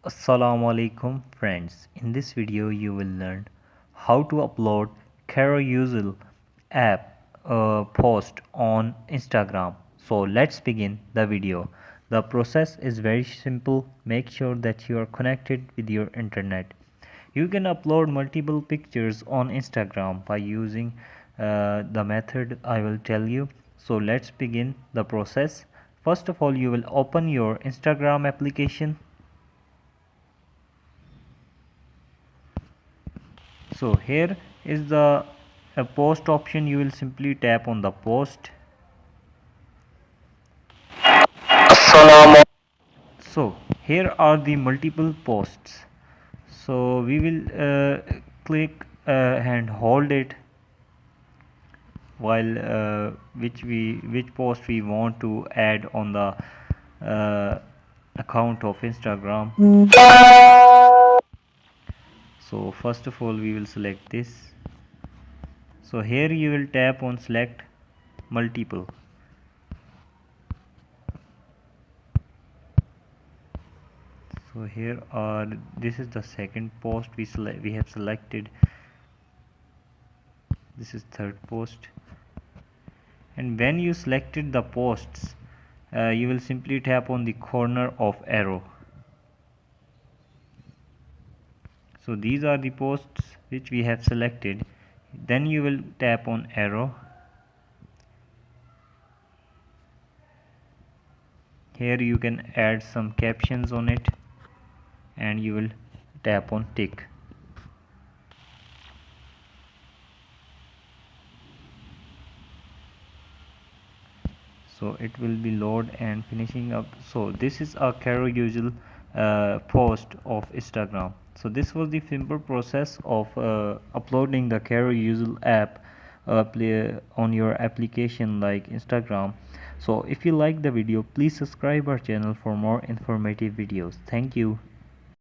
Assalamu alaikum friends. In this video you will learn how to upload Carousel app post on Instagram. So let's begin the video. The process is very simple. Make sure that you are connected with your internet. You can upload multiple pictures on Instagram by using the method I will tell you. So let's begin the process. First of all, you will open your Instagram application. So here is the post option. You will simply tap on the post. So here are the multiple posts. So we will click and hold it while which post we want to add on the account of Instagram. So first of all we will select this. So here you will tap on select multiple. So here are this is the second post we have selected. This is third post, and when you selected the posts you will simply tap on the corner of arrow. So these are the posts which we have selected. Then you will tap on arrow. Here you can add some captions on it, and you will tap on tick. So it will be load and finishing up. So this is a Carousel post of Instagram. So this was the simple process of uploading the Carousel app on your application like Instagram. So if you like the video, please subscribe our channel for more informative videos. Thank you.